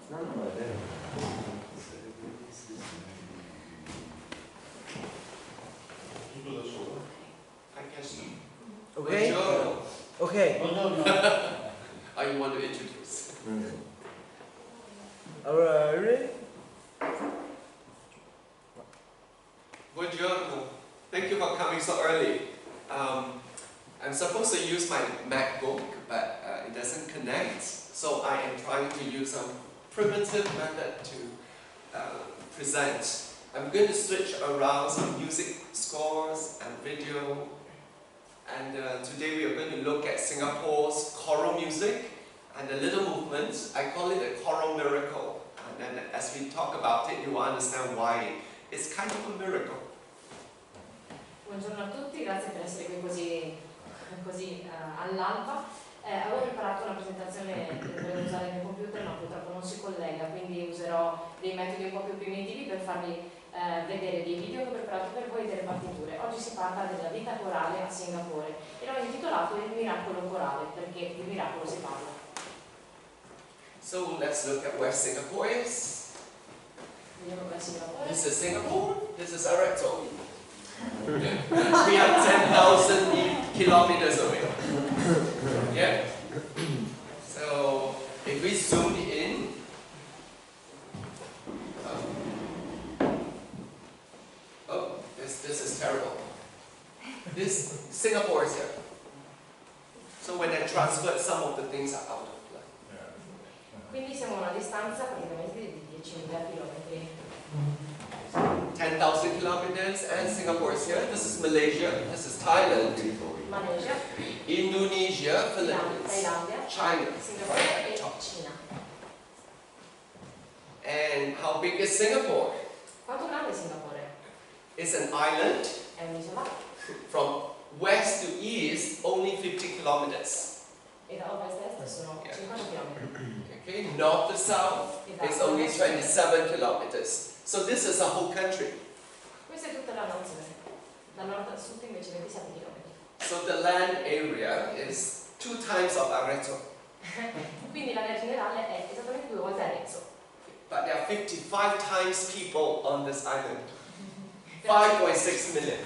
No, no, è vero. Tutto da solo? I guess so. Okay? Buongiorno. Okay. Buongiorno. How you want to introduce? Ready? Buongiorno. Thank you for coming so early. I'm supposed to use my MacBook, but it doesn't connect. So I am trying to use some primitive method to present. I'm going to switch around some music scores and video. And today we are going to look at Singapore's choral music and the little movement. I call it a choral miracle. And then as we talk about it, you will understand why it's kind of a miracle. Buongiorno a tutti, grazie per essere qui così all'alba. Avevo preparato una presentazione che dovevo usare il mio computer, ma purtroppo non si collega, quindi userò dei metodi un po' più primitivi per farvi vedere dei video che ho preparato per voi e delle partiture. Oggi si parla della vita corale a Singapore e l'ho intitolato Il miracolo corale, perché di miracolo si parla. So let's look at where Singapore is. Vediamo qua Singapore. This is Singapore, this is Erecto. We are 10,000 kilometers away. Yeah? So if we zoom in, this is terrible. This Singapore is here. So when I transferred, some of the things are out of play. Quindi siamo a una distanza praticamente di 10.000 km. 10,000 kilometers, and Singapore is here. This is Malaysia, this is Thailand, Malesia, Indonesia, Philippines, Thailandia, China. Singapore e Cina. And how big is Singapore? Quanto grande è Singapore? It's an island. È un'isola From west to east, only 50 kilometers. e da ovest a est sono 50 km. Okay, north to south is only 27 kilometers. So this is a whole country. Questa è tutta la nazione. Da nord a sud invece 27 km. So the land area is 2 times of Arezzo. Quindi l'area generale è esattamente 2 volte Arezzo. But there are 55 times people on this island. 5.6 million.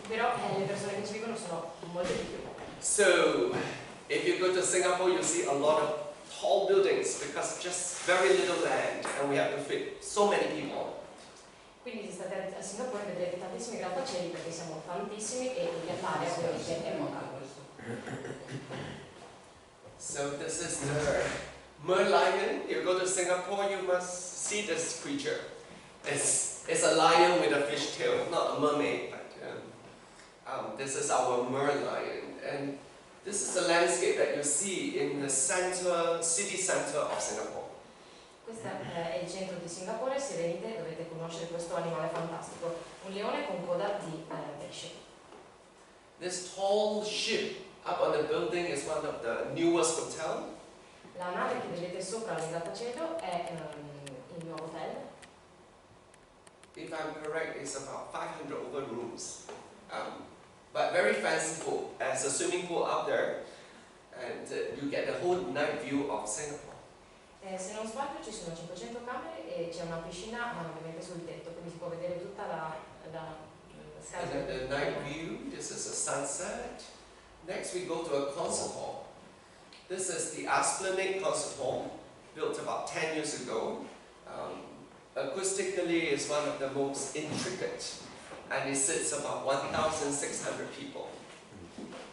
Però le persone che ci vivono sono molte di più. So if you go to Singapore, you see a lot of tall buildings because just very little land and we have to fit so many people. Quindi se state a Singapore vedrete tantissimi grattacieli perché siamo tantissimi e l'area ovviamente è poca. So this is the merlion. You go to Singapore, you must see this creature. It's a lion with a fish tail, not a mermaid, but this is our merlion. And this is the landscape that you see in the city center of Singapore. Questo è il centro di Singapore, se venite dovete conoscere questo animale fantastico, un leone con coda di pesce. This tall ship up on the building is one of the newest hotel. La nave che vedete sopra il grattacielo è il nuovo hotel. If I'm correct, it's about 500 over rooms. But very fancy pool. There's a swimming pool up there, and you get the whole night view of Singapore. Se non sbaglio ci sono 500 camere e c'è una piscina ovviamente sul tetto, quindi si può vedere tutta la scala. And then the night view, this is a sunset. Next we go to a concert hall. This is the Esplanade Concert Hall, built about 10 years ago. Acoustically is one of the most intricate, and it sits about 1,600 people.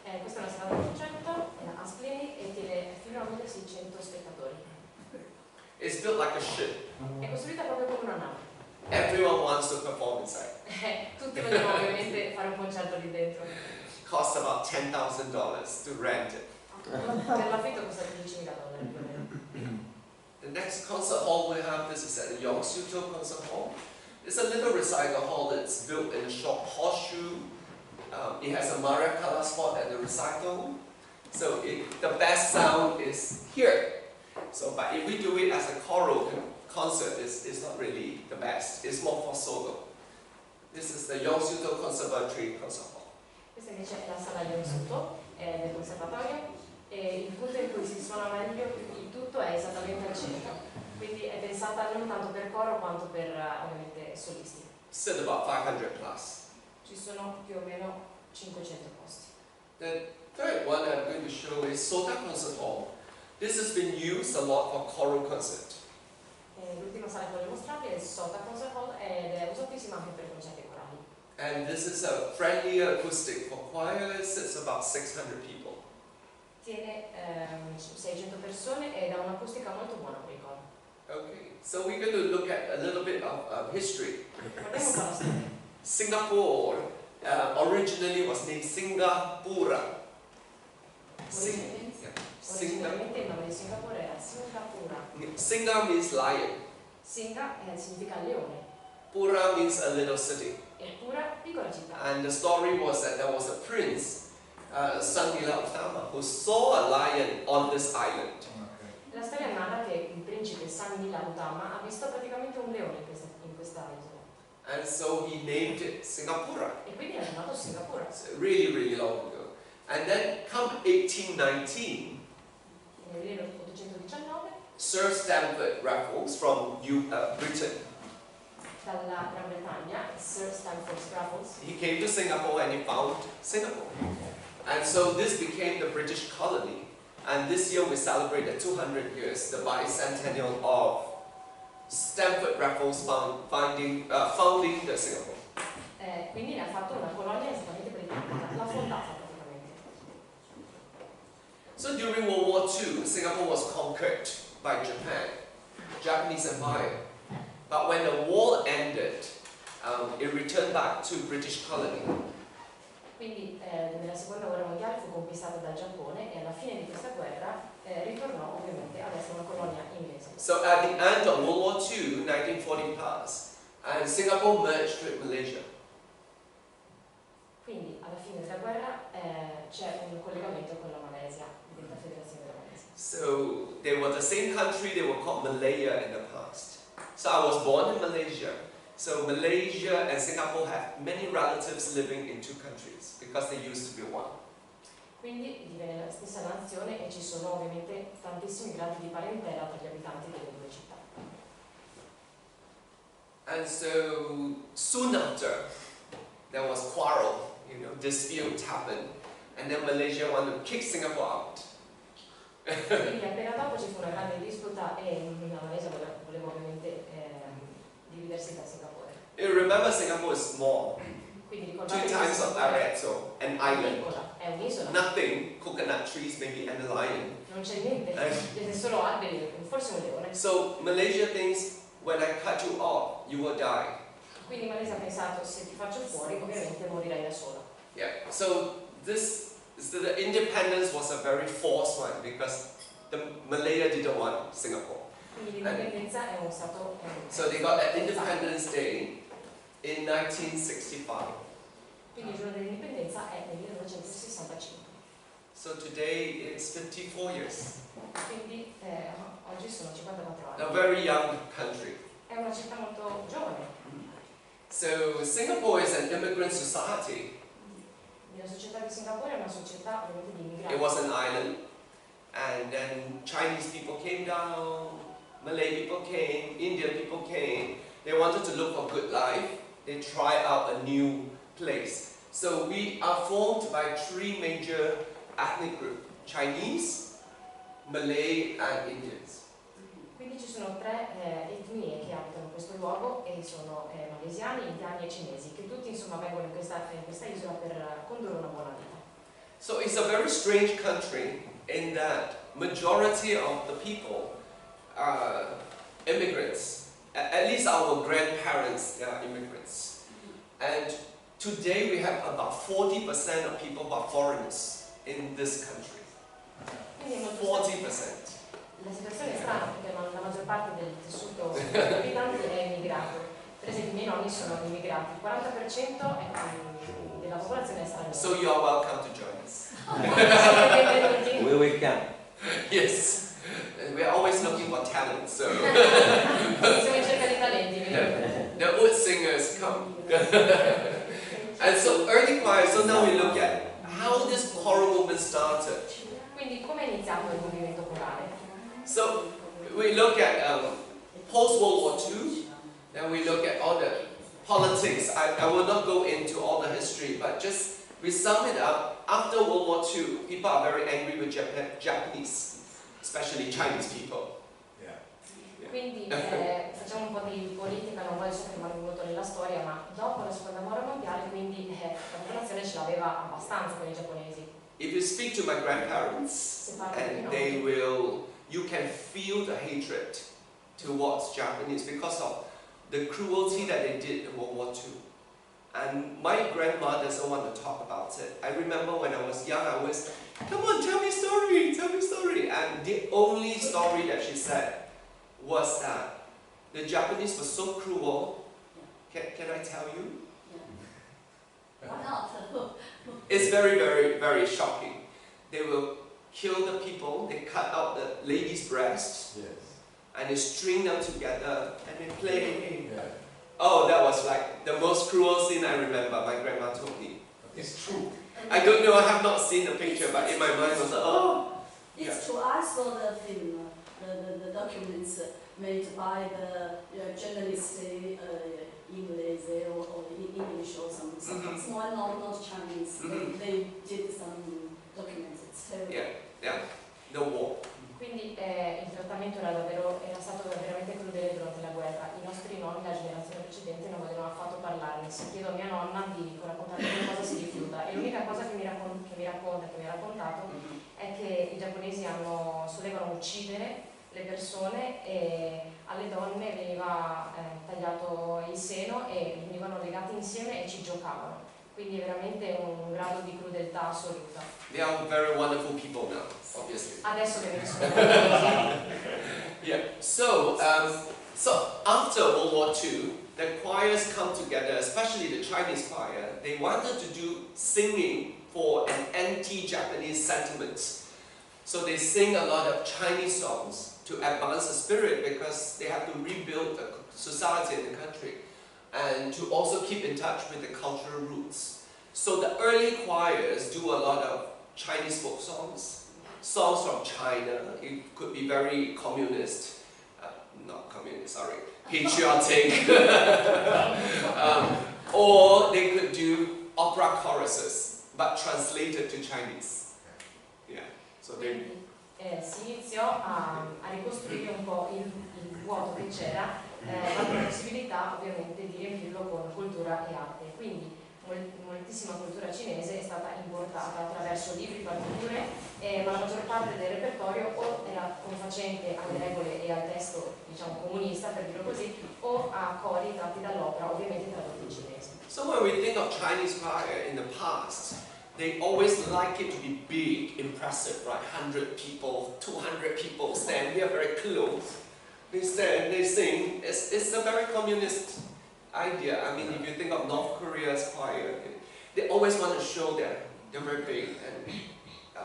Questa è una sala da concerto, a Esplanade, e tiene fino a 1.600 spettatori. It's built like a ship. È costruita proprio come una nave. Everyone wants to perform inside. Tutti vogliono ovviamente fare un concerto lì dentro. Costs about $10,000 to rent it. Per l'affitto costa $10.000 più o meno. The next concert hall we have, this is at the Yongsu-to Concert Hall. It's a little recital hall that's built in a short horseshoe. It has a Maracala spot at the recital. So the best sound is here. So, but if we do it as a choral concert, it's not really the best. It's more for solo. This is the Yongsu-to Conservatory Concert Hall. Questa invece è la sala Yongsu-to del conservatorio e il punto in cui si suona meglio il tutto è esattamente al centro. Quindi è pensata non tanto per coro quanto per ovviamente solisti. Sit about 500 plus. Ci sono più o meno 500 posti. The third one I'm going to show is Sota Concert Hall. This has been used a lot for choral concert. L'ultima sala che voglio mostrarvi è il Sota Concert Hall ed è usatissima anche per i concerti corali. And this is a friendly acoustic for choirs. It's about 600 people. Tiene 600 persone ed ha un'acustica molto buona per i cori. Okay, so we're going to look at a little bit of history. Guardiamo un po' la storia. Singapore originally was named Singapura. Originariamente il nome di Singapore era Singapura. Singa means lion. Singa significa leone Pura means a little city. e Pura piccola città. And the story was that there was a prince, Sangila Utama, who saw a lion on this island. La storia narra che il principe Sangila Utama ha visto praticamente un leone in questa isola. And so he named it Singapura. E quindi l'ha chiamato Singapura. So really, really long ago. And then come 1819, Nel 1819 Sir Stamford Raffles from Britain, dalla Gran Bretagna, Sir Stamford Raffles, he came to Singapore and he found Singapore. And so this became the British colony. And this year we celebrate the 200 years, the bicentennial of Stamford Raffles founding the Singapore. quindi ne ha fatto una colonia esattamente britannica, l'ha fondata praticamente. So during World War II, Singapore was conquered by Japan, Japanese Empire. But when the war ended, it returned back to British colony. Quindi nella seconda guerra mondiale fu conquistata dal Giappone e alla fine di questa guerra ritornò ovviamente ad essere una colonia inglese. So at the end of World War II, 1940 plus, and Singapore merged with Malaysia. Quindi alla fine della guerra c'è un collegamento con la Malesia, della Federazione della Malesia. So they were the same country, they were called Malaya in the past. So I was born in Malaysia. So Malaysia and Singapore have many relatives living in two countries because they used to be one. Quindi divenne la stessa nazione e ci sono ovviamente tantissimi gradi di parentela tra gli abitanti delle due città. And so soon after, there was quarrel, dispute happened, and then Malaysia wanted to kick Singapore out. Quindi appena dopo ci fu una grande disputa e la Malesia voleva ovviamente dividersi da Singapore. You remember Singapore is small, Quindi 2 ricordate times of Arezzo, an island. è un'isola, Nothing, coconut trees maybe, and a lion. non c'è niente, c'è solo alberi, forse un leone. So Malaysia thinks, when I cut you off, you will die. Quindi Malesia ha pensato, se ti faccio fuori ovviamente morirai da sola. Yeah, so the independence was a very forced one because the Malaya didn't want Singapore. Quindi l'indipendenza è un stato... So they got an Independence Day in 1965. Quindi il giorno dell'indipendenza è nel 1965. So today it's 54 years. Quindi oggi sono 54 A anni. very young country. È una città molto giovane. So Singapore is an immigrant society. La società di Singapore è una società ovviamente di immigrati. It was an island, and then Chinese people came down, Malay people came, Indian people came. They wanted to look for good life. They tried out a new place. So we are formed by 3 major ethnic groups: Chinese, Malay, and Indians. Quindi ci sono 3 etnie che abitano questo luogo e sono malesiani, indiani e cinesi, che tutti insomma vengono in questa isola per condurre una buona vita. So it's a very strange country in that majority of the people are immigrants. At least our grandparents, they are immigrants. And today we have about 40% of people who are foreigners in this country. Quindi è molto 40%. La situazione è strana perché la maggior parte del tessuto degli abitanti è immigrato. Per esempio i miei nonni sono immigrati, il 40% della popolazione è straniera. So you are welcome to join us. Benvenuti. We will come. Yes. We are always looking for talent, so Siamo in cerca di talenti. the wood singers come. And so early choir, so now we look at how this choral movement started. Quindi come è iniziato il movimento corale? So we look at post-World War II, then we look at all the politics. I will not go into all the history, but just we sum it up. After World War II, people are very angry with Japanese, especially Chinese people. Quindi facciamo un po' di politica, non voglio soffermarmi molto nella storia, ma dopo la seconda guerra mondiale quindi la popolazione ce l'aveva abbastanza con i giapponesi. If you speak to my grandparents, and they will, you can feel the hatred towards Japanese because of the cruelty that they did in World War II. And my grandma doesn't want to talk about it. I remember when I was young, I always, come on, tell me story, tell me story. And the only story that she said was that the Japanese were so cruel. Can I tell you? Why not? It's very, very, very shocking. They will kill the people, they cut out the ladies' breasts, and they string them together, and they play. Oh, that was like the most cruel scene I remember, my grandma told me. It's true. I don't know, I have not seen the picture, but in my mind I was like, oh. It's true. I saw the film, the documents made by the journalists in English or in English or something. Small, not Chinese. They did some documents. It's terrible. Yeah, no war. Quindi il trattamento era stato veramente crudele durante la guerra. I nostri nonni, la generazione precedente, non volevano affatto parlarne. Se chiedo a mia nonna di raccontare che cosa si rifiuta. E l'unica cosa che mi ha raccontato è che i giapponesi solevano uccidere le persone e alle donne veniva tagliato il seno e venivano legati insieme e ci giocavano. Quindi è veramente un grado di crudeltà assoluta. They are very wonderful people now, obviously. Adesso che ne sono Yeah. So after World War II, the choirs come together, especially the Chinese choir. They wanted to do singing for an anti-Japanese sentiment. So they sing a lot of Chinese songs to advance the spirit because they have to rebuild the society in the country and to also keep in touch with the cultural roots. So the early choirs do a lot of Chinese folk songs, songs from China. It could be very communist, not communist, sorry, patriotic, or they could do opera choruses, but translated to Chinese. Yeah. So they. Si iniziò a ricostruire un po' il vuoto che c'era, ma la possibilità ovviamente di riempirlo con cultura e arte. Quindi moltissima cultura cinese è stata importata attraverso libri, partiture, ma la maggior parte del repertorio o era confacente alle regole e al testo, diciamo, comunista, per dirlo così, o a cori tratti dall'opera, ovviamente tradotti in cinese. So when we think of Chinese choir in the past, they always like it to be big, impressive, right? 100 people, 200 people stand, we are very close. They stand, they sing. It's a very communist idea. I mean, if you think of North Korea's choir, they always want to show that they're very big and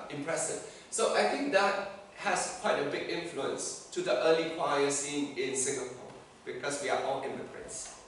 impressive. So I think that has quite a big influence to the early choir scene in Singapore, because we are all immigrants.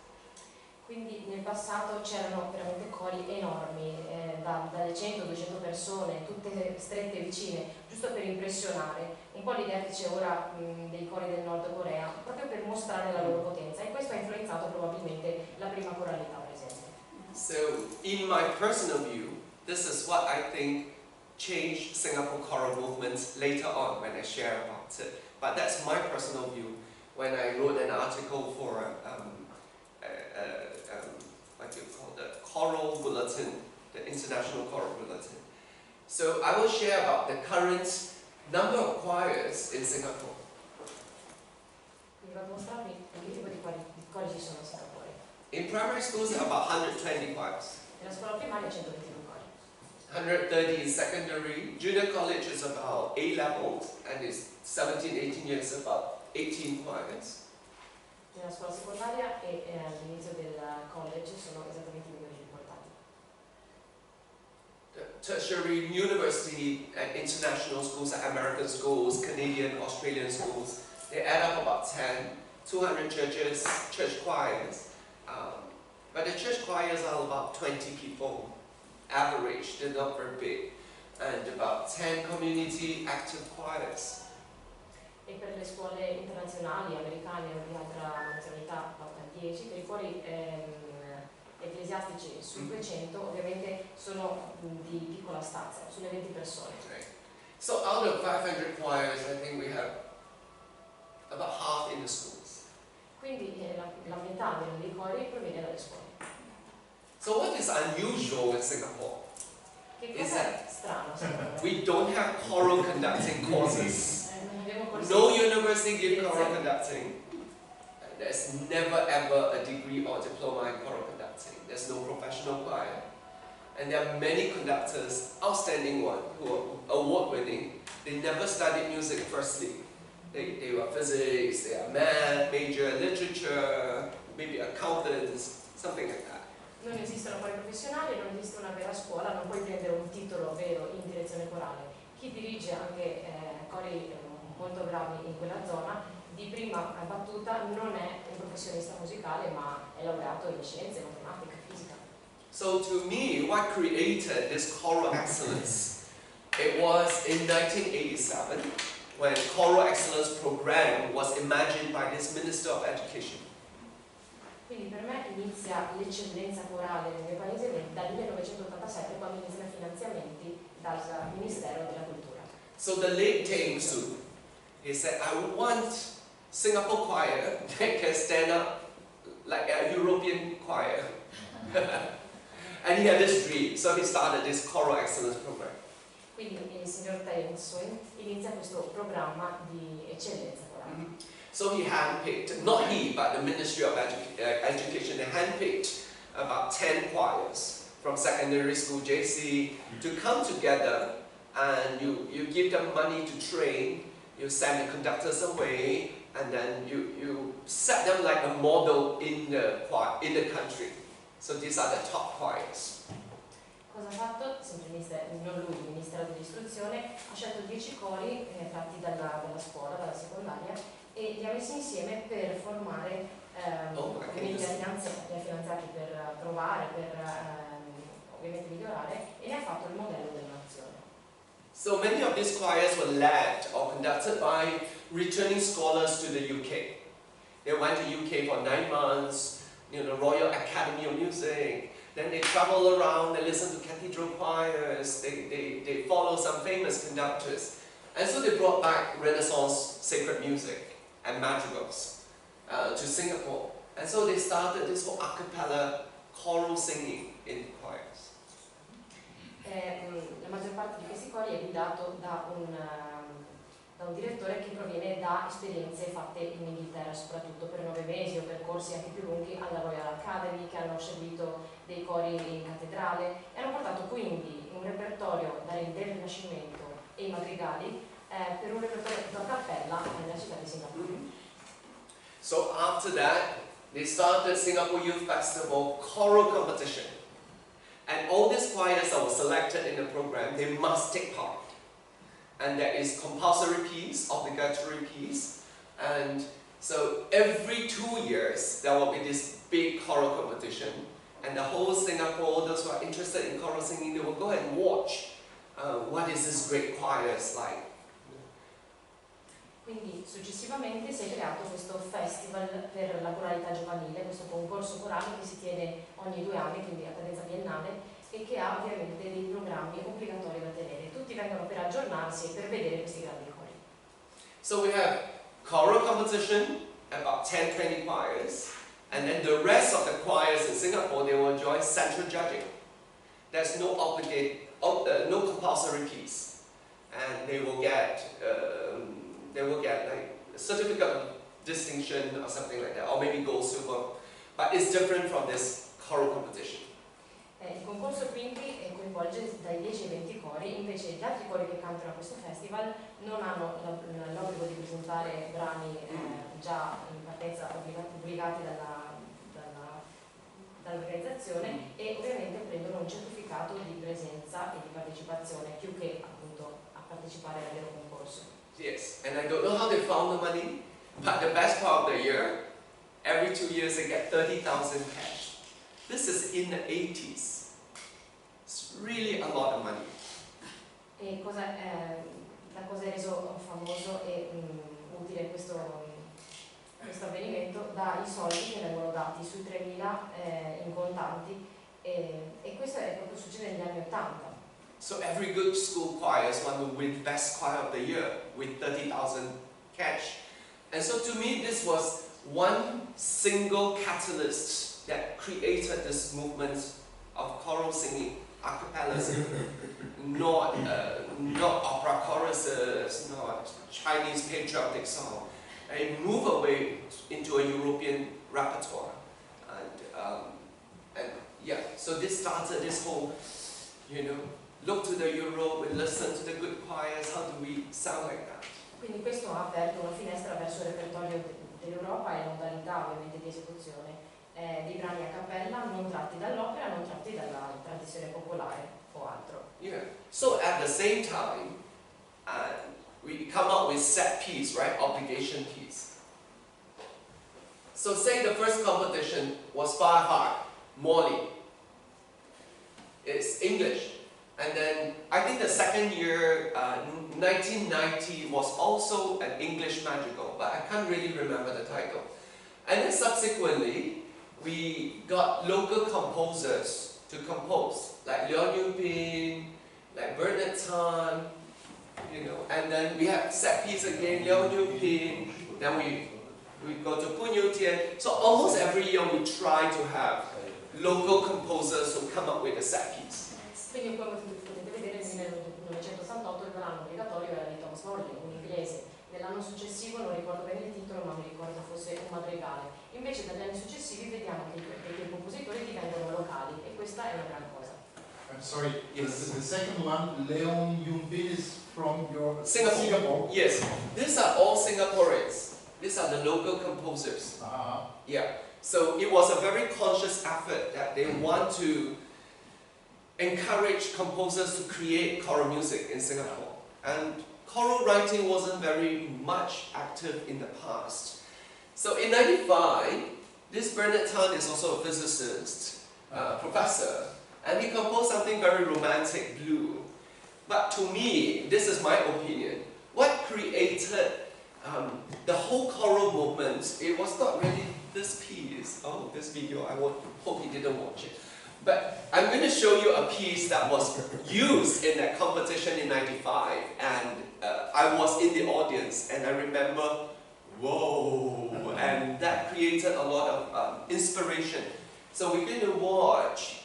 Quindi nel passato c'erano veramente cori enormi, dalle 100-200 persone, tutte strette vicine, giusto per impressionare. Un po' l'idea che c'è ora dei cori del Nord Corea, proprio per mostrare la loro potenza, e questo ha influenzato probabilmente la prima coralità presente. So, in my personal view, this is what I think changed Singapore choral movement later on when I share about it. But that's my personal view when I wrote an article for what do you call the choral bulletin, the international choral bulletin. So I will share about the current number of choirs in Singapore. Quindi vado a mostrarvi che tipo di cori ci sono a Singapore. In primary schools, there are about 120 choirs. Nella scuola primaria 122 cori. 130 in secondary. Junior college is about A level, and it's 17, 18 years, about 18 choirs. Nella scuola secondaria e all'inizio del college sono esattamente i numeri riportati. Tertiary, university, and international schools, American schools, Canadian, Australian schools, they add up about 10, 200 churches, church choirs. But the church choirs are about 20 people, average, they're not very big, and about 10 community active choirs. E per le scuole internazionali, americane o di altra cori ecclesiastici su 200 ovviamente sono di piccola stazza, sulle 20 persone. Right. So out of 500 choirs, I think we have about half in the schools. Quindi la metà dei cori proviene dalle scuole. So what is unusual in Singapore? Che cosa è strano secondo me? We don't have choral conducting courses. Non abbiamo corsi. No university gives choral conducting. There's never ever a degree or diploma in choral conducting. There's no professional choir. And there are many conductors, outstanding ones, who are award-winning. They never studied music firstly. They were physics, they are math, major, literature, maybe accountants, something like that. Non esistono cori professionali, non esiste una vera scuola, non puoi prendere un titolo vero in direzione corale. Chi dirige anche cori molto bravi in quella zona, di prima battuta non è un professionista musicale, ma è laureato in scienze, matematica, fisica. So to me, what created this choral excellence, it was in 1987, when choral excellence program was imagined by this Minister of Education. Quindi per me inizia l'eccellenza corale nel mio paese dal 1987, quando iniziano i finanziamenti dal Ministero della Cultura. So the late Teng Su, he said, I want Singapore choir that can stand up like a European choir. And he had this dream, so he started this choral excellence program. Quindi il signor Teng Su inizia questo programma di eccellenza corale. So he handpicked, not he, but the Ministry of Education, they handpicked about 10 choirs from secondary school, JC, to come together, and you give them money to train, you send the conductors away, and then you set them like a model in the country. So these are the top choirs. Cosa ha fatto? Sempre non lui, il Ministero dell'Istruzione, ha scelto 10 cori tratti dalla scuola, dalla secondaria, e li ha messi insieme per formare, ovviamente li ha finanziati per provare, per ovviamente migliorare, e ne ha fatto il modello della nazione. So many of these choirs were led or conducted by returning scholars to the UK. They went to UK for 9 months, Royal Academy of Music. Then they travel around, they listen to cathedral choirs, they follow some famous conductors. And so they brought back Renaissance sacred music and madrigals to Singapore. And so they started this whole a cappella choral singing in choirs. La maggior parte di questi cori è guidato da un direttore che proviene da esperienze fatte in Inghilterra, soprattutto per 9 mesi o per corsi anche più lunghi alla Royal Academy, che hanno seguito dei cori in cattedrale e hanno portato quindi un repertorio del Rinascimento e i madrigali per un repertorio da cappella nella città di Singapore. So after that, they started Singapore Youth Festival choral competition. And all these choirs that were selected in the program, they must take part. And there is compulsory piece, obligatory piece, and so every 2 years there will be this big choral competition, and the whole Singapore, those who are interested in choral singing, they will go and watch what is this great choirs like. Quindi successivamente si è creato questo festival per la coralità giovanile, questo concorso corale che si tiene ogni 2 anni, quindi a cadenza biennale, e che ha ovviamente dei programmi obbligatori da tenere. Tutti vengono per aggiornarsi e per vedere questi grandi cori. So we have choral competition, about 10-20 choirs, and then the rest of the choirs in Singapore, they will enjoy central judging. There's no no compulsory piece, and they will get like a certificate of distinction or something like that, or maybe gold, silver, but it's different from this choral competition. Il concorso quindi coinvolge dai 10 ai 20 cori, invece gli altri cori che cantano a questo festival non hanno l'obbligo di presentare brani già in partenza obbligati dall'organizzazione e ovviamente prendono un certificato di presenza e di partecipazione più che appunto a partecipare al vero concorso. Yes, and I don't know how they found the money, but the best part of the year, every 2 years they get 30,000 cash. This is in the 80s. It's really a lot of money. E da cosa è reso famoso e utile questo avvenimento? dai soldi che vengono dati sui 3.000 in contanti e questo è proprio succede negli anni 80. So every good school choirs want to win best choir of the year with 30,000 cash. And so to me this was one single catalyst that created this movement of choral singing, a cappella singing. Not opera choruses, not Chinese patriotic song. And move away into a European repertoire. And yeah, so this started this whole, look to the Europe, we listen to the good choirs, how do we sound like that? Quindi questo ha aperto una finestra verso il repertorio dell'Europa e modalità ovviamente di esecuzione di brani a cappella non tratti dall'opera, non tratti dalla tradizione popolare o altro. Yeah. So at the same time, we come up with set piece, right? Obligation piece. So say the first competition was Fire Hard, Molly. It's English. And then I think the second year, 1990, was also an English magical, but I can't really remember the title. And then subsequently, we got local composers to compose, like Leon Yupin, like Bernard Tan, and then we have set piece again, Leon Yupin, then we go to Pun Yu Tian. So almost every year we try to have local composers who come up with a set piece. Quindi come potete vedere nel 1988 il brano obbligatorio era di Thomas Morley, un inglese. Nell'anno successivo, non ricordo bene il titolo, ma mi ricordo fosse un madrigale. Invece dagli anni successivi vediamo che i compositori diventano locali e questa è una gran cosa. I'm sorry, Yes. the second one, Leon Yumbin, is from your Singapore. Yes, these are all Singaporeans. These are the local composers. Yeah, so it was a very conscious effort that they want to encourage composers to create choral music in Singapore. And choral writing wasn't very much active in the past. So in '95, this Bernard Tan is also a physicist, professor, and he composed something very romantic, Blue. But to me, this is my opinion, what created the whole choral movement, it was not really this piece. Oh, this video, I hope you didn't watch it. But I'm going to show you a piece that was used in that competition in '95, and I was in the audience, and I remember, whoa, and that created a lot of inspiration. So we're going to watch,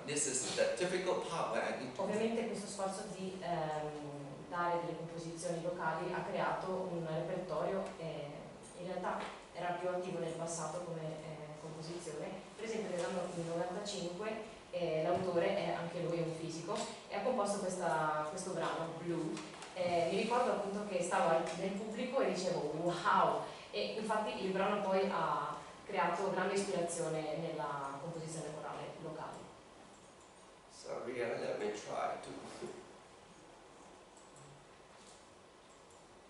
this is the difficult part where I need to... Ovviamente questo sforzo di dare delle composizioni locali ha creato un repertorio in realtà era più attivo nel passato come composizione. Per esempio nell'anno 95 l'autore è anche lui un fisico e ha composto questo brano, Blue. Mi ricordo appunto che stavo nel pubblico e dicevo wow, e infatti il brano poi ha creato grande ispirazione nella composizione corale locale. Sorry, let me try to...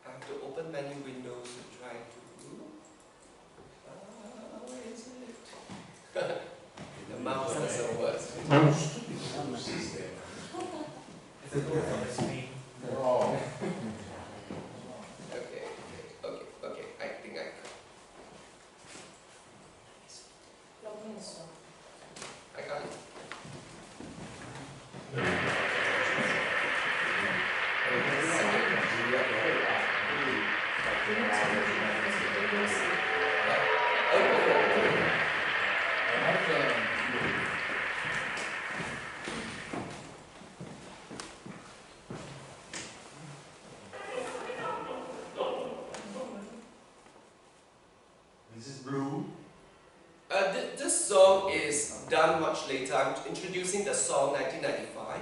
I have to open many windows to try to... Where is it? The mouse doesn't work. Oh. Okay, I think I got L'ho messo. it. This is Blue. This song is done much later. I'm introducing the song 1995.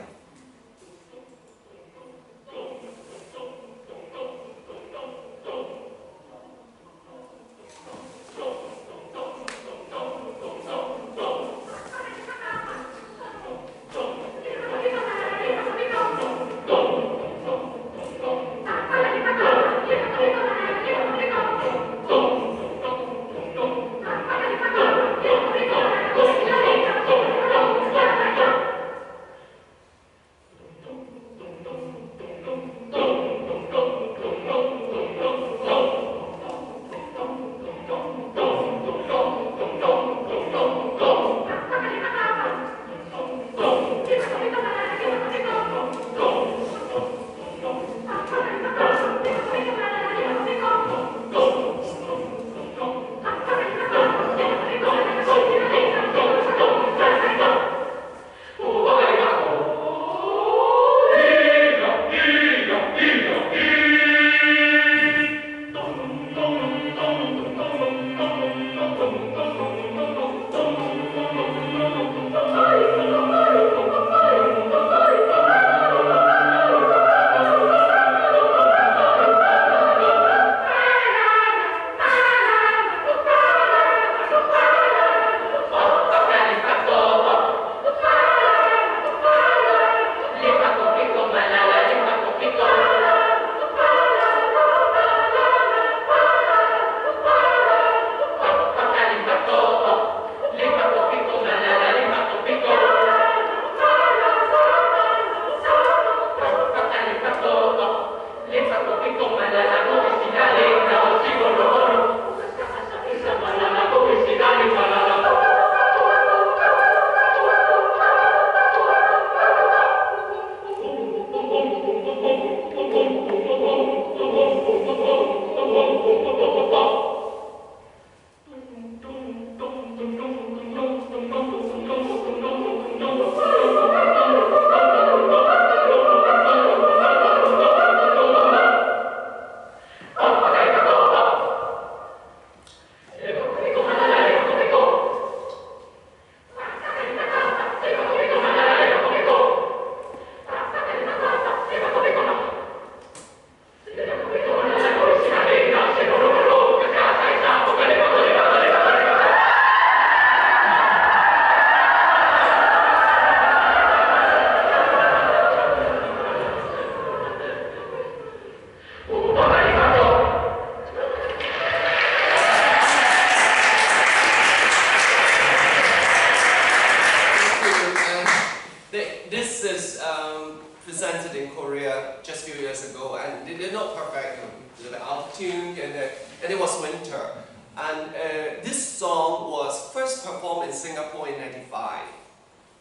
And this song was first performed in Singapore in 95.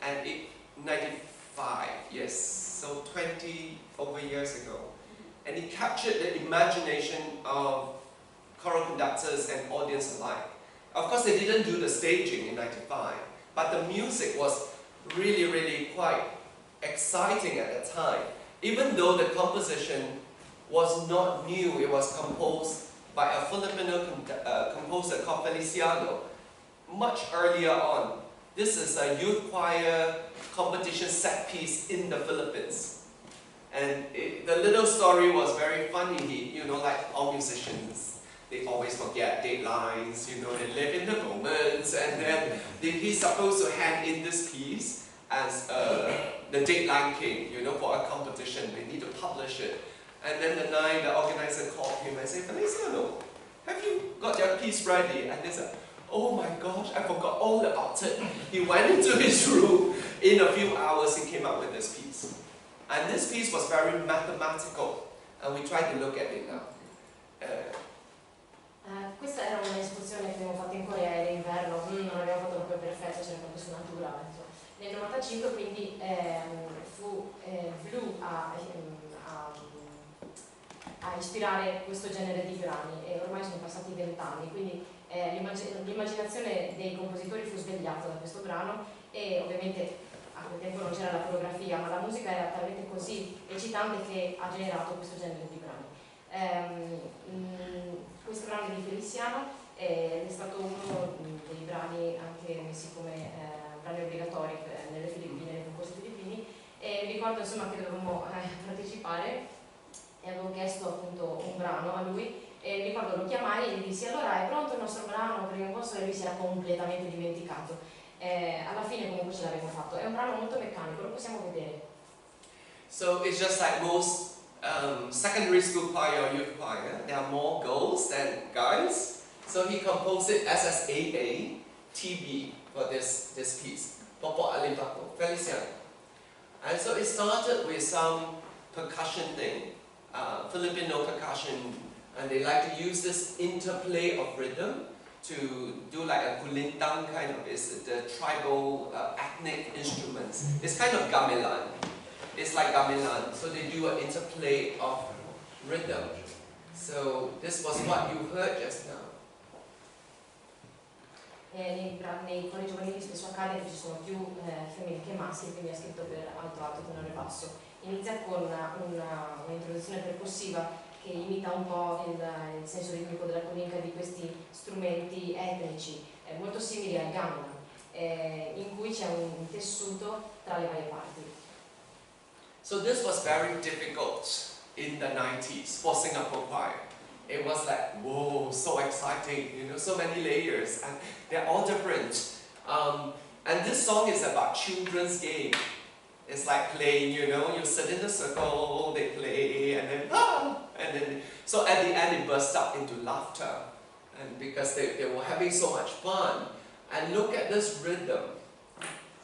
And 95, yes, so 20 over years ago. And it captured the imagination of choral conductors and audience alike. Of course, they didn't do the staging in 95, but the music was really, really quite exciting at the time. Even though the composition was not new, it was composed by a Filipino composer called Feliciano much earlier on. This is a youth choir competition set piece in the Philippines. And the little story was very funny. You know, like all musicians, they always forget deadlines, you know, they live in the moments, and then he's supposed to hand in this piece as the deadline king, you know, for a competition. They need to publish it. And then the night the organizer called him and said, Feliciano, have you got your piece ready? And they said, oh my gosh, I forgot all about it. He went into his room. In a few hours, he came up with this piece. And this piece was very mathematical. And we try to look at it now. Questa era un'escursione che abbiamo fatto in Corea, era inverno, non abbiamo fatto proprio perfetto, c'era proprio su natura. Nel 95 quindi fu Blue a ispirare questo genere di brani, e ormai sono passati 20 anni, quindi l'immaginazione dei compositori fu svegliata da questo brano, e ovviamente a quel tempo non c'era la coreografia, ma la musica era talmente così eccitante che ha generato questo genere di brani. Questo brano è di Feliciano, è stato uno dei brani anche messi come brani obbligatori nelle Filippine, nei concorsi filippini, e ricordo insomma che dovevamo partecipare e avevo chiesto appunto un brano a lui, e ricordo lo chiamai e gli dissi allora è pronto il nostro brano per il concorso, e lui si era completamente dimenticato. Alla fine comunque ce l'abbiamo fatto, è un brano molto meccanico, lo possiamo vedere. So it's just like most secondary school choir or youth choir, there are more girls than guys. So he composed it SSAA TB for this piece, Popo Alipapo, Feliciano. And so it started with some percussion thing, Filipino percussion, and they like to use this interplay of rhythm to do like a kulintang kind of, it's the tribal ethnic instruments. It's kind of gamelan. It's like gamelan, so they do an interplay of rhythm. So this was what you heard just now. Nei cori giovanili spesso accade che ci sono più femmine che maschi, quindi ha scritto per alto, alto, tenore, basso. Inizia con un'introduzione percussiva che imita un po' il senso ritmico della coninca di questi strumenti etnici, molto simili al gamelan, in cui c'è un tessuto tra le varie parti. So this was very difficult in the 90s for Singapore choir. It was like, whoa, so exciting, you know, so many layers, and they're all different. And this song is about children's game. It's like playing, you know, you sit in the circle, they play, and then, so at the end it bursts out into laughter, and because they were having so much fun. And look at this rhythm.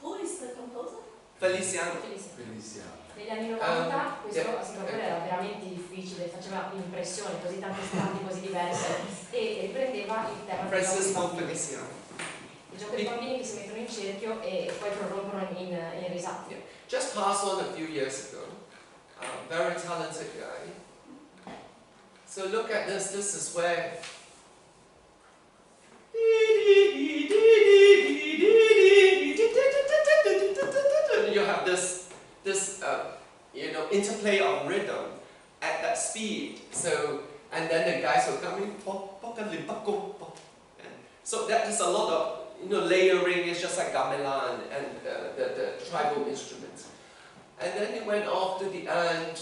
Who is the composer? Feliciano. Negli anni 90 questo ascoltatore era veramente difficile, faceva impressione, così tante strade così diverse, e riprendeva il tema del gioco dei bambini. Il gioco dei bambini che si mettono in cerchio e poi prorompono in risate. Yeah. Just passed on a few years ago. Very talented guy. So look at this. This is where you have this you know, interplay of rhythm at that speed. So, and then the guys will come in. So that is a lot of, you know, layering. It's just like gamelan and the tribal instruments. And then it went off to the end,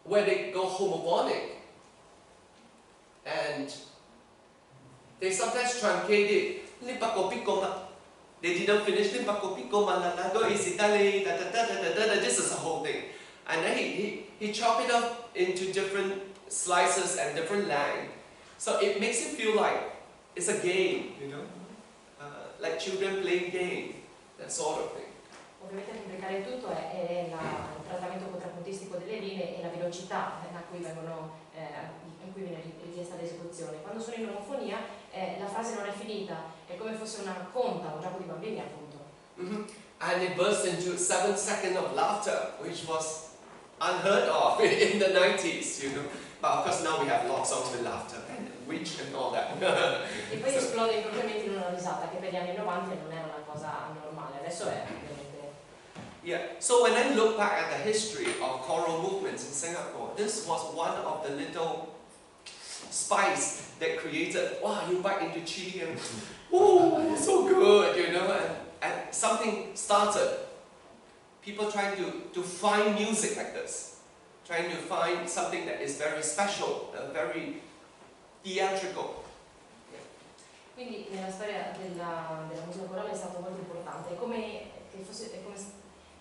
where they go homophonic, and they sometimes truncate it. They didn't finish. This is the whole thing, and then he chopped it up into different slices and different length, so it makes it feel like it's a game, you know, like children playing game, that sort of thing. Ovviamente a complicare tutto è il trattamento contrappuntistico delle rime e la velocità a cui in cui viene richiesta l'esecuzione. Quando sono in omofonia la frase non è finita, è come fosse una conta, un gioco di bambini appunto. And it burst into 7 seconds of laughter, which was unheard of in the 90s, you know. But of course now we have love songs with laughter and witch and all that. E poi esplode improvvisamente in una risata, che per gli anni 90 non era una cosa normale, adesso è ovviamente. Yeah, so when I look back at the history of choral movements in Singapore, this was one of the little spice that created, wow, you bite into chili and, oh, so good, you know, and something started. People trying to find music like this, trying to find something that is very special, very theatrical. Quindi nella storia della musica corale è stato molto importante, è come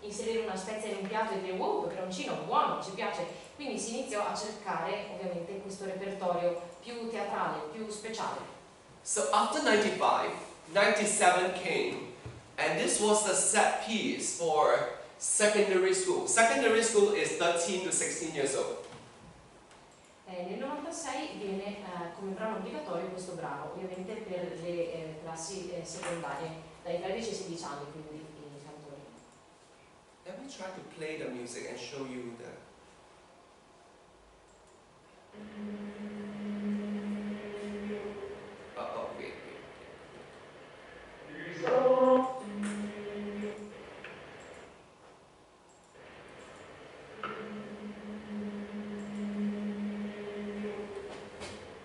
inserire una spezia in un piatto e dire wow, peperoncino, buono, ci piace. Quindi si iniziò a cercare ovviamente questo repertorio più teatrale, più speciale. So after 95, 97 came, and this was the set piece for secondary school. Secondary school is 13 to 16 years old. Nel 96 viene come brano obbligatorio questo brano, ovviamente per le classi secondarie, dai 13 ai 16 anni, quindi i cantori. Let me try to play the music and show you the... Oh, wait.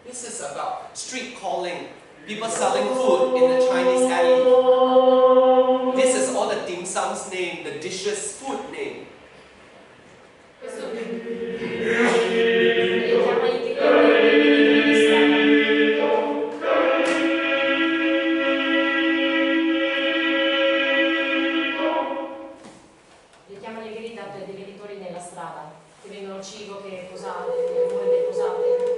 This is about street calling, people selling food in the Chinese alley. This is all the dim sum's name, the dishes' food name. Questo li chiama i direttori di strada. Li chiama le grida dei venditori nella strada, che vendono cibo, che posate, che muove posate.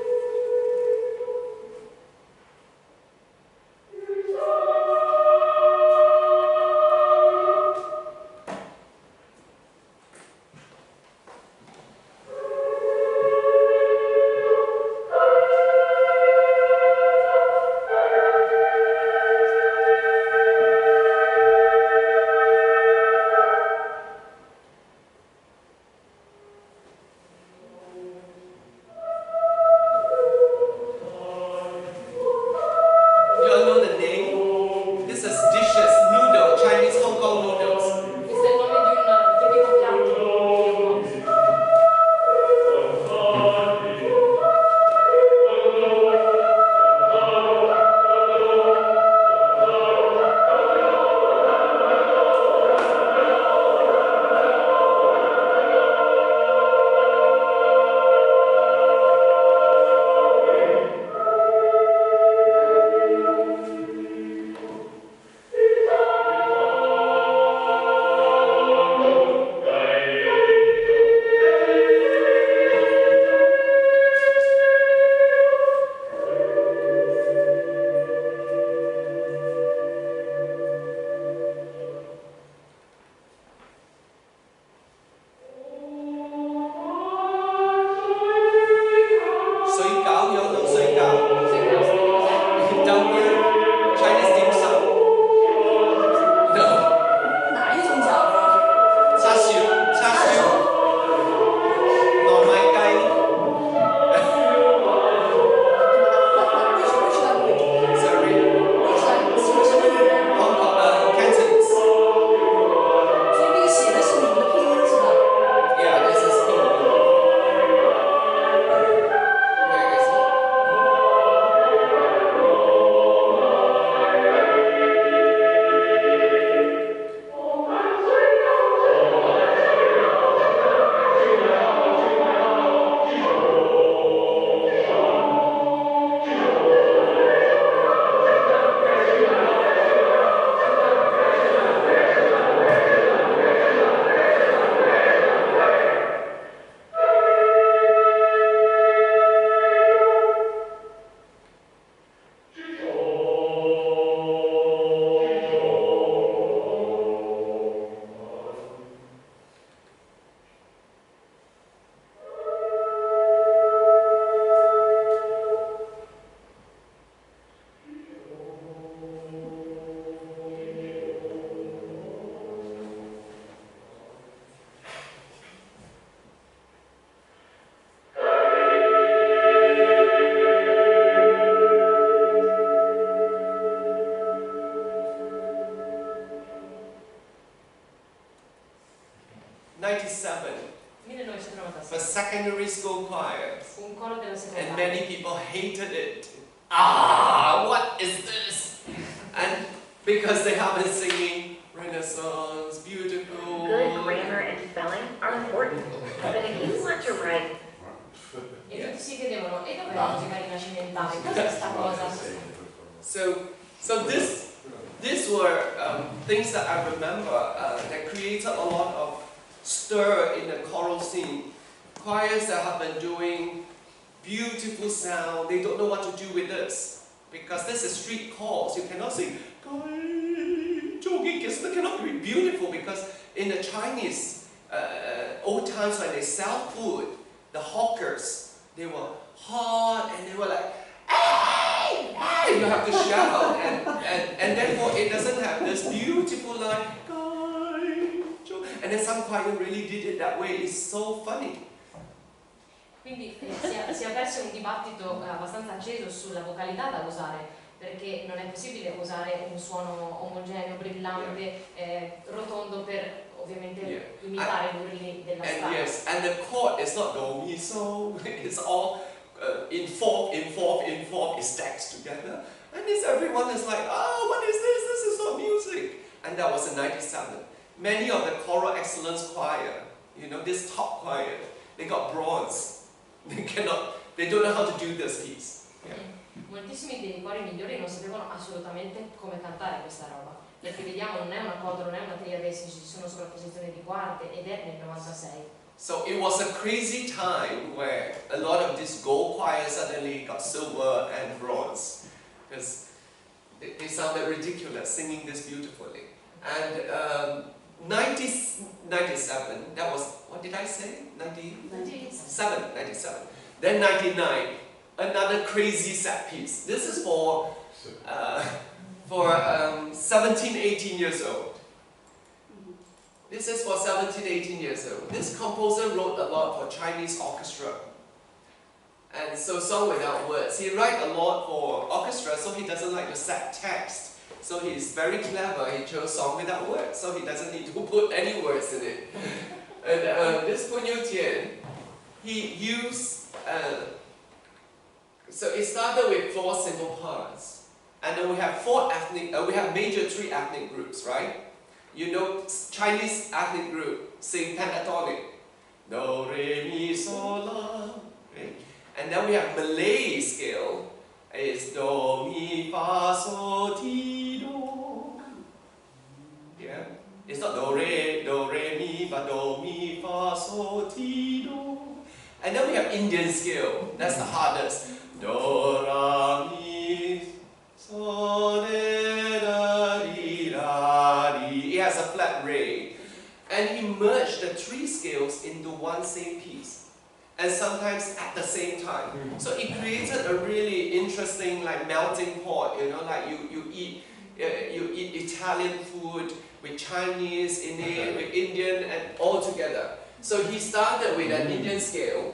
many people hated it. Ah, what is this? And because they have been singing Renaissance, beautiful. Good grammar and spelling are important, but if you want to write E tutti si chiedevano, e dov'è la musica rinascimentale? Cos'è sta cosa? So these were things that I remember that created a lot of stir in the choral scene. Choirs that have been doing beautiful sound, they don't know what to do with this. Because this is street calls, you cannot sing, it cannot be beautiful because in the Chinese old times when they sell food, the hawkers, they were hot and they were like, hey, hey, you have to shout and therefore it doesn't have this beautiful line, and then some choir really did it that way, it's so funny. Quindi si è aperto un dibattito abbastanza acceso sulla vocalità da usare, perché non è possibile usare un suono omogeneo, brillante, rotondo per ovviamente imitare gli urli della strada. Yes, and the chord is not do, mi, so, it's all in fourth, it's stacked together. And everyone is like, oh, what is this? This is not music. And that was in 97. Many of the choral excellence choir, you know, this top choir, they got bronze. They don't know how to do this piece. Yeah. Moltissimi dei cori migliori non sapevano assolutamente come cantare questa roba, perché vediamo non è una coda, non è una triade, ci sono sovrapposizioni di quarte ed è nel 96. So it was a crazy time where a lot of these gold choirs suddenly got silver and bronze because they sounded ridiculous singing this beautifully. And 97, that was, what did I say? 97. Then 99, another crazy set piece. This is for 17, 18 years old. This is for 17, 18 years old. This composer wrote a lot for Chinese orchestra. And so song without words. He writes a lot for orchestra, so he doesn't like to set text. So he's very clever, he chose song without words, so he doesn't need to put any words in it. And this Pu Niu Tian, he used, so it started with 4 simple parts. And then we have we have major 3 ethnic groups, right? You know, Chinese ethnic group sing pentatonic. Do, re, mi, so, la. Right? And then we have Malay scale, is do, mi, fa, so, ti, do. Yeah? It's not do, re, mi, but do, mi, fa, so, ti, do. And then we have Indian scale, that's the hardest. Do, ra, mi, so, de, da, di, da, di. It has a flat re. And he merged the 3 scales into one same piece. And sometimes at the same time. So it created a really interesting like melting pot, you know, like you eat Italian food with Chinese in it, with Indian and all together. So he started with an Indian scale.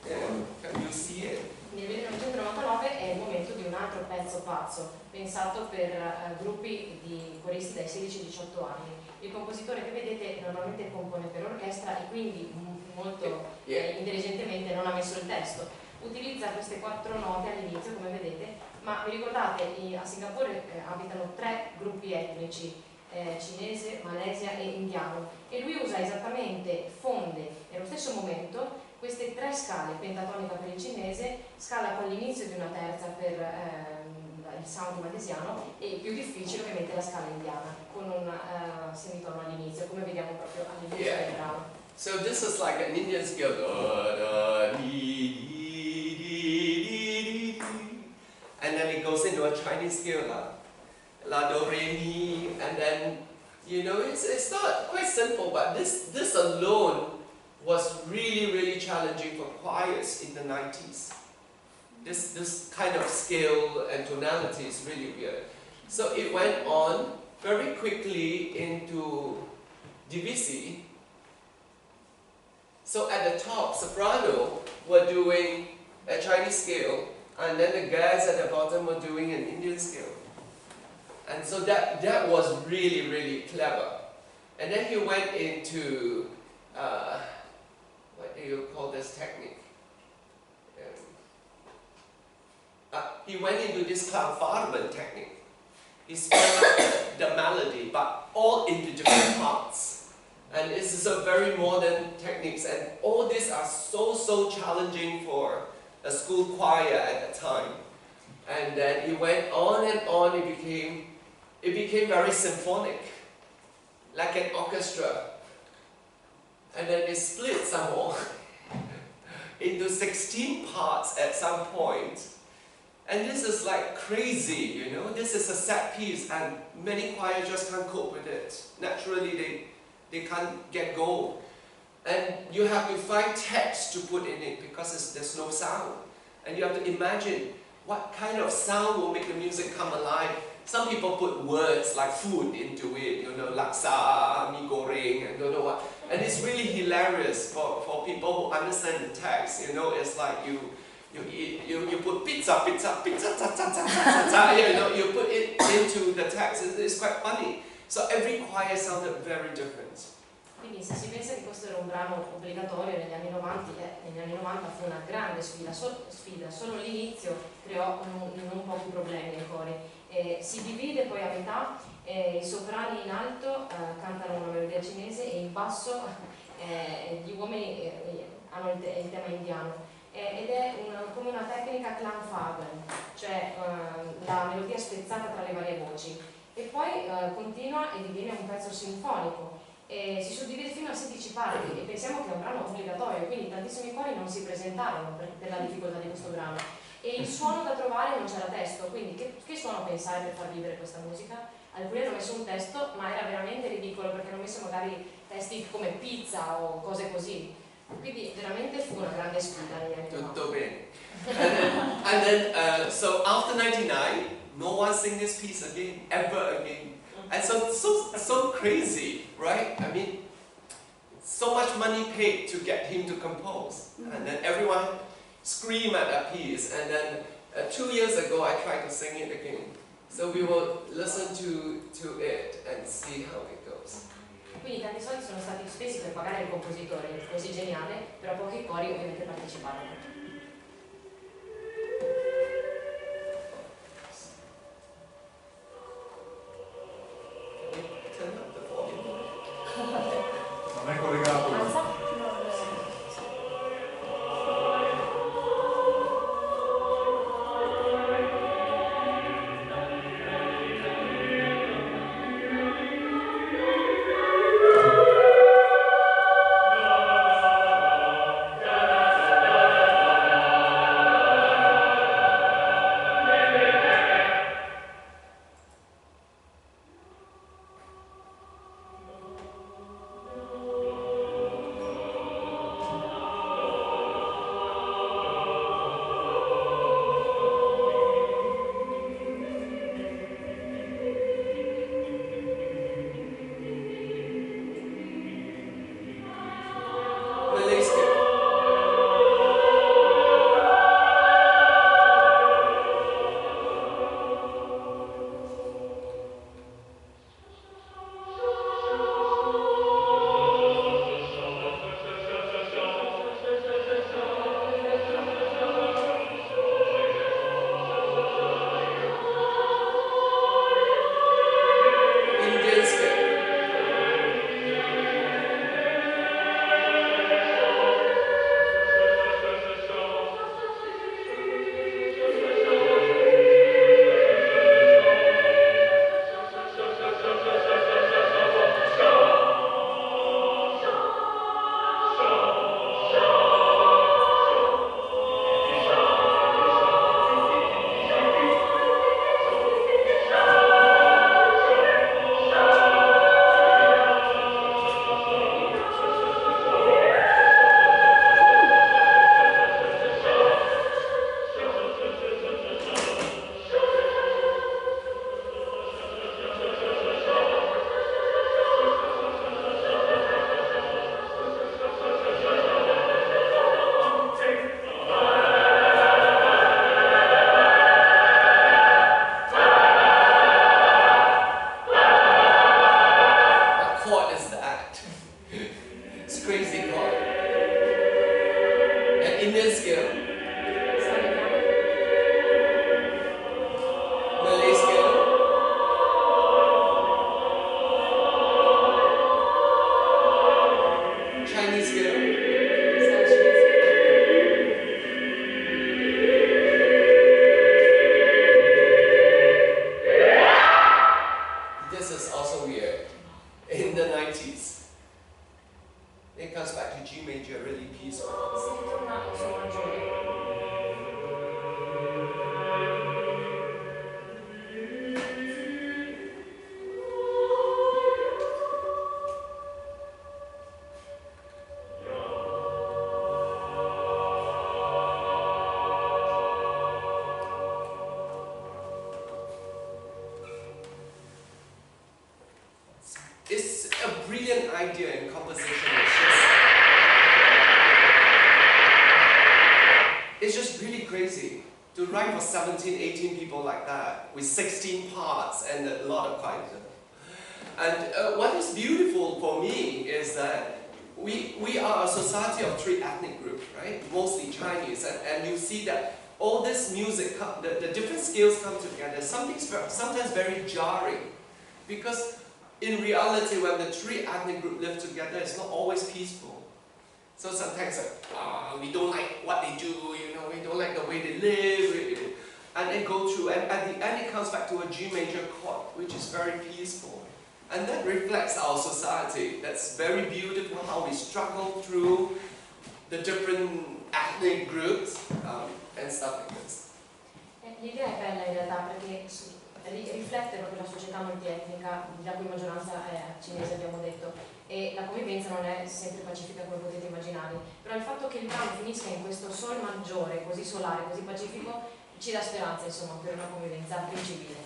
Can you see it? Nel 1999 è il momento di un altro pezzo pazzo, pensato per gruppi di coristi dai 16 ai 18 anni. Il compositore che vedete normalmente compone per orchestra e quindi molto intelligentemente non ha messo il testo. Utilizza queste 4 note all'inizio, come vedete, ma vi ricordate, a Singapore abitano 3 gruppi etnici, cinese, malesia e indiano, e lui usa esattamente, fonde nello stesso momento queste 3 scale, pentatonica per il cinese, scala con l'inizio di una terza per il sound malesiano e più difficile ovviamente la scala indiana, con un semitono all'inizio, come vediamo proprio all'inizio del brano. So this is like an Indian scale, da, di, di, di, di, and then it goes into a Chinese scale, la, do, re, mi, and then, you know, it's not quite simple, but this alone was really, really challenging for choirs in the 90s. This kind of scale and tonality is really weird. So it went on very quickly into divisi. So at the top, soprano were doing a Chinese scale, and then the guys at the bottom were doing an Indian scale. And so that was really, really clever. And then he went into, what do you call this technique? he went into this Klangfarben technique. He spelled out the melody, but all into different parts. And this is a very modern techniques, and all these are so challenging for a school choir at the time. And then it went on and on, it became very symphonic, like an orchestra. And then it split some more into 16 parts at some point. And this is like crazy, you know, this is a set piece and many choirs just can't cope with it. Naturally they can't get go. And you have to find text to put in it because there's no sound. And you have to imagine what kind of sound will make the music come alive. Some people put words like food into it, you know, laksa, mi goreng, and don't know what. And it's really hilarious for people who understand the text, you know, it's like you put pizza, ta, ta, ta, ta, ta, you know, you put it into the text, it's quite funny. So every choir sounded very different. Quindi se si pensa che questo era un brano obbligatorio negli anni 90 fu una grande sfida, solo l'inizio creò non pochi problemi ai cori. Si divide poi a metà, i soprani in alto cantano una melodia cinese e in basso gli uomini hanno il tema indiano. Ed è come una tecnica Klangfarben, cioè la melodia spezzata tra le varie voci. E poi continua e diviene un pezzo sinfonico. Si suddivide fino a 16 parti e pensiamo che è un brano obbligatorio, quindi tantissimi cori non si presentarono per la difficoltà di questo brano. E il suono da trovare non c'era testo, quindi che suono pensare per far vivere questa musica? Alcuni hanno messo un testo, ma era veramente ridicolo perché hanno messo magari testi come pizza o cose così. Quindi veramente fu una grande sfida negli anni 90. Tutto bene. And then so after 99, no one sing this piece again, ever again. And so crazy, right? I mean, so much money paid to get him to compose, and then everyone scream at that piece. And then 2 years ago, I tried to sing it again. So we will listen to it and see how it goes. Quindi tanti soldi sono stati spesi per pagare il compositore, così geniale, però pochi cori ovviamente parteciparono. Non è collegato. 17, 18 people like that, with 16 parts and a lot of choirs. And what is beautiful for me is that we are a society of 3 ethnic groups, right? Mostly Chinese, and you see that all this music, the different skills come together. Sometimes very jarring, because in reality, when the 3 ethnic groups live together, it's not always peaceful. So sometimes we don't like what they do, we don't like the way they live, and they go through, and at the end it comes back to a G major chord, which is very peaceful. And that reflects our society. That's very beautiful, how we struggle through the different ethnic groups and stuff like this. L'idea è bella in realtà perché riflette proprio la società multietnica, la cui maggioranza è cinese, abbiamo detto, e la convivenza non è sempre pacifica come potete immaginare, però il fatto che il brano finisca in questo sol maggiore, così solare, così pacifico, ci dà speranza, insomma, per una convivenza civile.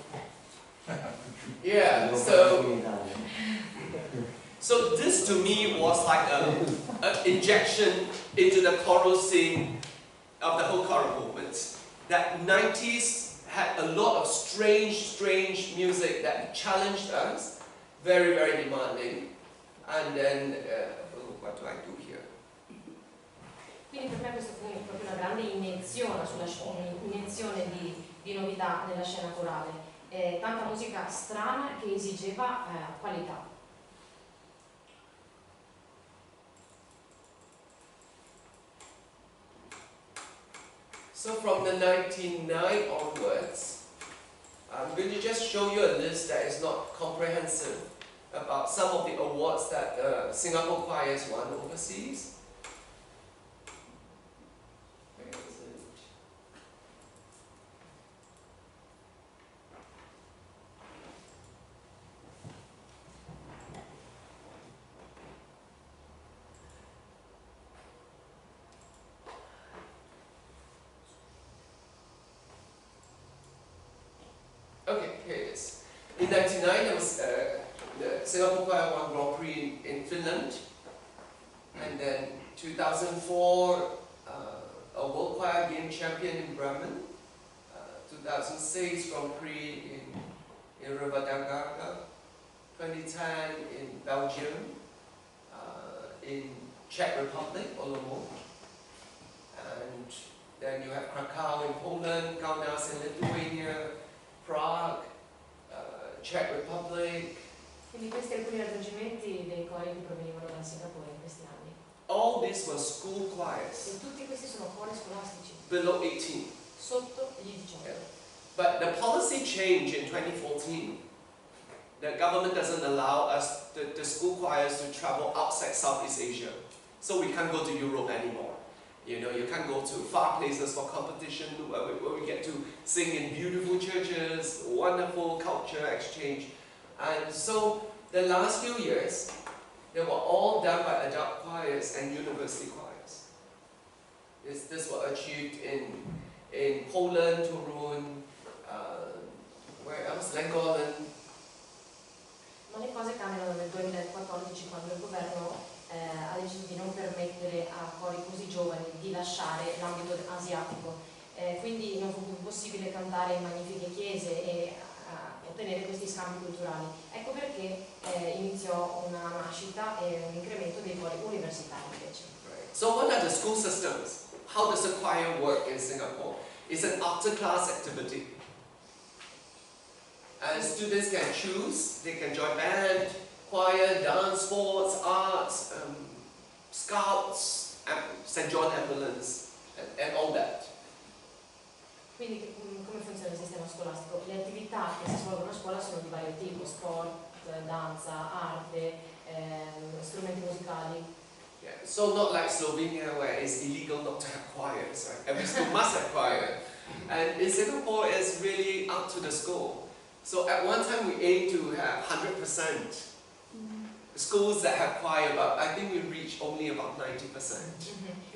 Yeah, so this to me was like an injection into the choral scene of the whole choral movement. That 90s had a lot of strange music that challenged us, very, very demanding. And then, what do I do here? Quindi per me questa fu proprio una grande iniezione di novità nella scena corale. Tanta musica strana che esigeva qualità. So from the 1909 onwards, I'm going to just show you a list that is not comprehensive about some of the awards that Singapore choirs won overseas. Where is it? Okay, here it is. In 1999, there was the Singapore choir won Grand Prix in Finland, and then 2004, a World Choir Game Champion in Bremen. 2006 Grand Prix in Rivadavia. 2010 in Belgium, in Czech Republic, Olomouc, and then you have Krakow in Poland, Kaunas in Lithuania, Prague, Czech Republic. Quindi questi alcuni raggiungimenti dei cori che provenivano da Singapore in questi anni. All these were school choirs. E tutti questi sono cori scolastici. Below 18. Sotto gli 18. Yeah. But the policy change in 2014, the government doesn't allow us, the school choirs, to travel outside Southeast Asia. So we can't go to Europe anymore. You can't go to far places for competition where we get to sing in beautiful churches, wonderful culture exchange. And so the last few years, they were all done by adult choirs and university choirs. This was achieved in Poland, Torun, where else? Legoland. Ma le cose cambiano nel 2014 quando il governo ha deciso di non permettere a cori così giovani di lasciare l'ambito asiatico, quindi non fu più possibile cantare in magnifiche chiese e ottenere questi scambi culturali. Ecco perché iniziò una nascita e un incremento dei cori universitari invece. Right. So what are the school systems? How does the choir work in Singapore? It's an after-class activity. And students can choose, they can join band, choir, dance, sports, arts, scouts, St. John Ambulance, and all that. Quindi come funziona il sistema scolastico? Le attività che si svolgono a scuola sono di vario tipo, sport, danza, arte, strumenti musicali. Yeah. So not like Slovenia where it's illegal not to have choirs, right? Every school must have choir. And in Singapore it's really up to the school. So at one time we aimed to have 100% schools that have choir, but I think we reached only about 90%.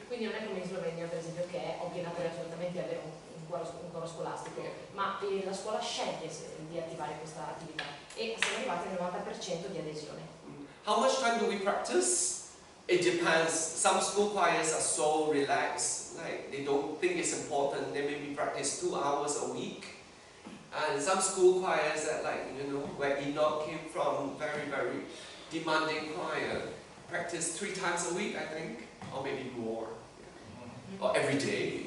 Quindi non è come in Slovenia per esempio che è obbligatorio assolutamente avere un coro scolastico, ma la scuola sceglie di attivare questa attività e siamo arrivati al 90% di adesione. How much time do we practice? it depends. Some school choirs are so relaxed, like they don't think it's important. They maybe practice 2 hours a week. And some school choirs that, like, you know, where Enoch came from, very, very demanding choir, practice 3 times a week, I think, or maybe more. Yeah. Or every day.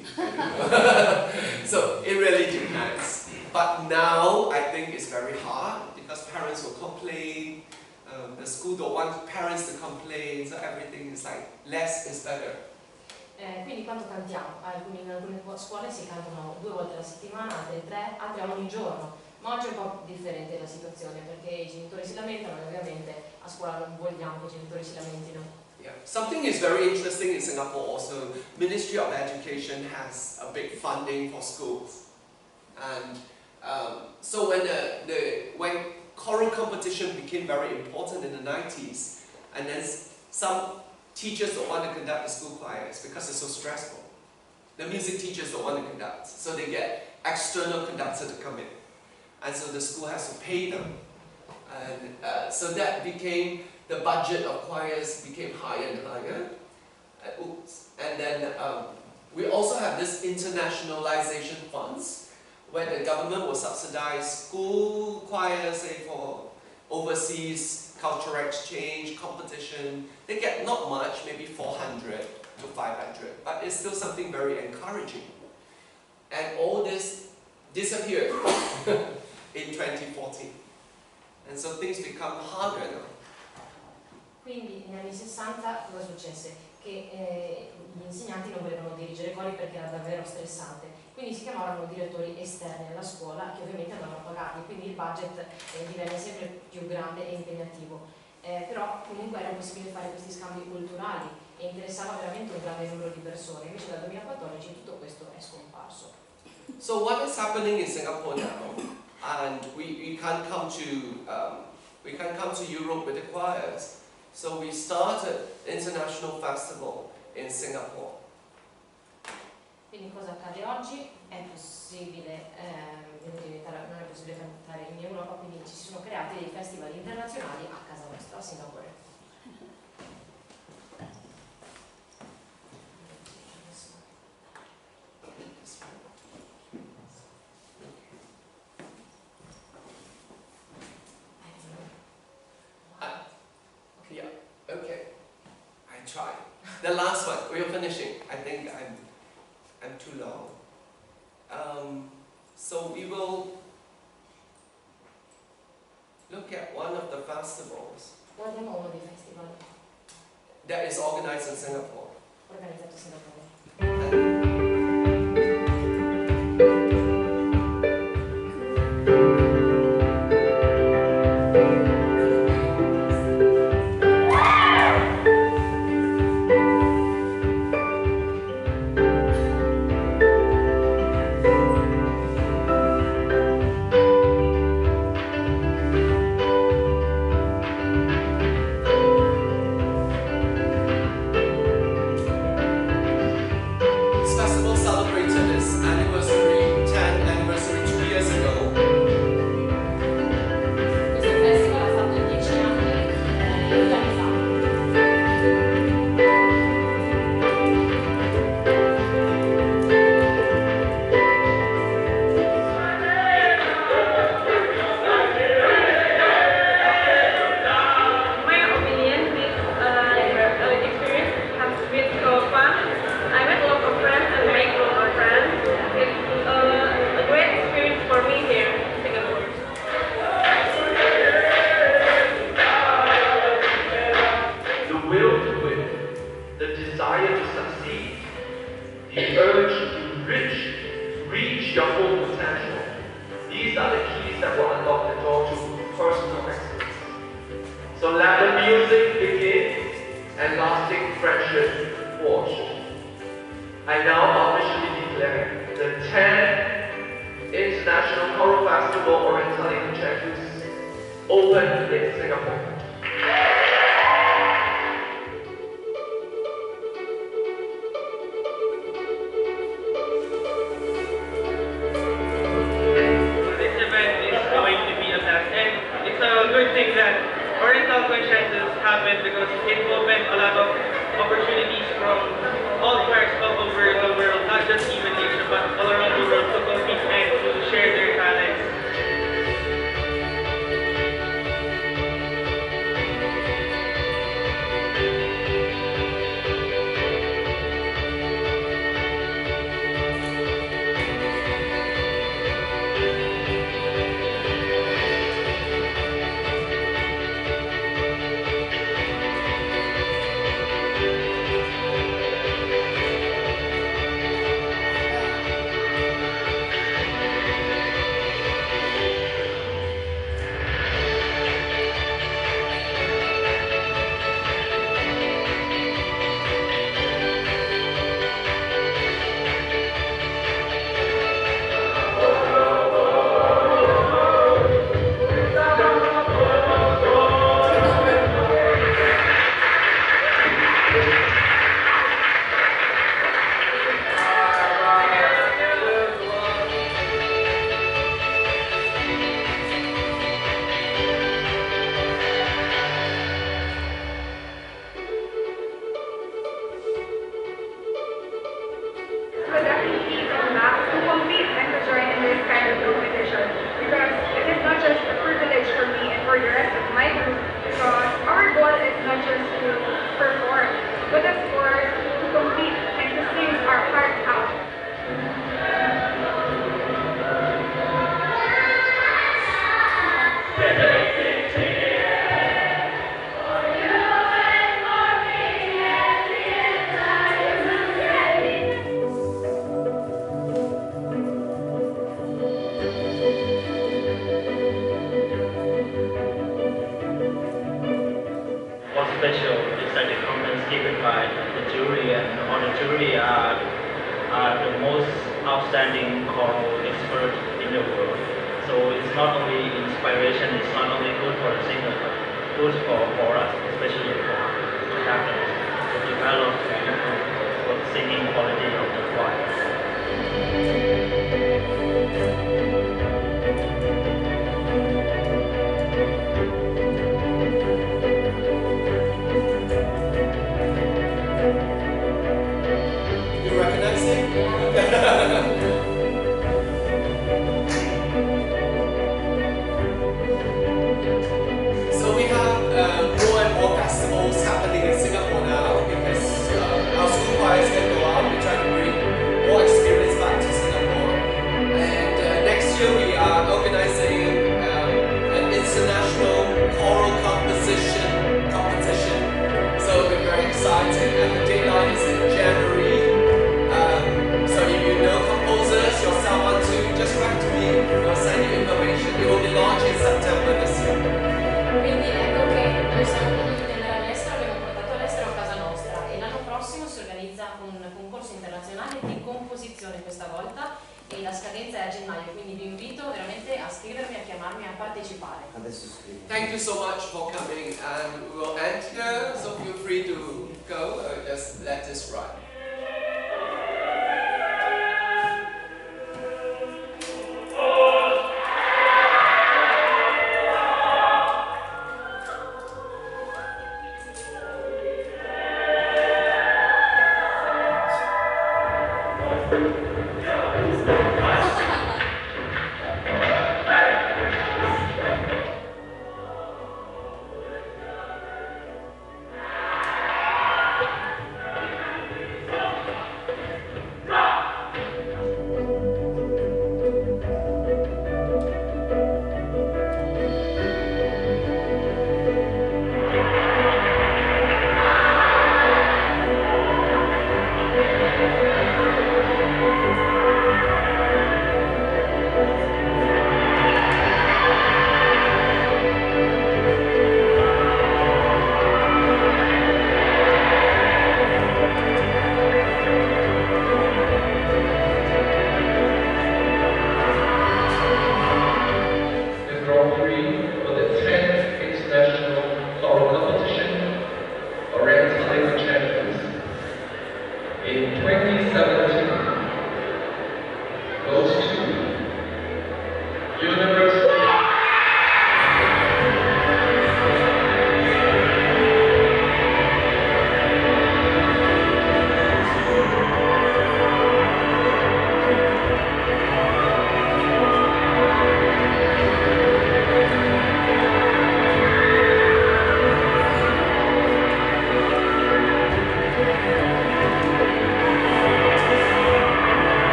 So it really depends. But now I think it's very hard because parents will complain. The school don't want parents to complain, so everything is like less is better. Quindi quando cantiamo, in alcune scuole si cantano 2 volte alla settimana, altre 3, altre ogni giorno, ma oggi è un po' differente la situazione perché i genitori si lamentano e ovviamente a scuola non vogliamo che i genitori si lamentino. Yeah. Something is very interesting in Singapore also. Ministry of Education has a big funding for schools, and so when choral competition became very important in the 90s, and then some teachers don't want to conduct the school choirs because it's so stressful. The music teachers don't want to conduct, so they get external conductor to come in, and so the school has to pay them, and so that became, the budget of choirs became higher and higher. And then we also have this internationalization funds, where the government will subsidize school choirs, say for overseas cultural exchange, competition. They get not much, maybe 400 to 500, but it's still something very encouraging. And all this disappeared in 2014. And so things become harder now. Quindi negli anni 60 cosa successe? Che gli insegnanti non volevano dirigere cori perché era davvero stressante, quindi si chiamavano direttori esterni alla scuola che ovviamente andavano pagati, quindi il budget divenne sempre più grande e impegnativo. Però comunque era possibile fare questi scambi culturali e interessava veramente un grande numero di persone, invece dal 2014 tutto questo è scomparso. So what is happening in Singapore now? And we can't come to Europe with the choirs. So we started international festival in Singapore. Quindi cosa accade oggi? È possibile, non è possibile cantare in Europa, quindi ci sono creati dei festival internazionali a casa nostra, a Singapore. Okay, I try. The last one, we are finishing. I think I'm too long. So we will look at one of the festivals Guardiamo uno dei festival that is organized in Singapore. organizzati a Singapore. I now officially declare the 10th International Choral Festival Orientale Concertos open in Singapore. This event is going to be a blast, and it's a good thing that Oriental Concertos happened because it opened a lot of outstanding choral expert in the world. So it's not only inspiration, it's not only good for the singer, but good for us, especially for conductors, to develop and improve the singing quality of the choir. You recognize it? So we have more and more festivals happening in Singapore now because our school choirs can go out. We try to bring more experience back to Singapore. And next year we are organizing an international choral competition. So we're very excited, and the deadline is in January. So if you know composers yourself want to, just write to me. I'll send you information. It will be launched in September this year. Quindi ecco che noi siamo potuti tenere all'estero, abbiamo portato all'estero a casa nostra e l'anno prossimo si organizza un concorso internazionale di composizione questa volta e la scadenza è a gennaio, quindi vi invito veramente a scrivermi, a chiamarmi, a partecipare. Thank you so much for coming, and we will end here, so feel free to go, just let this run.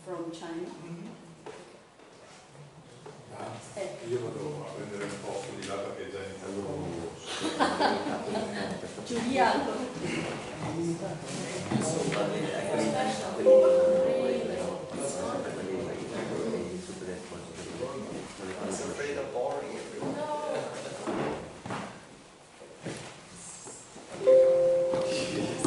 From China. Io vado a prendere un posto di là perché già iniziano. Giuliano.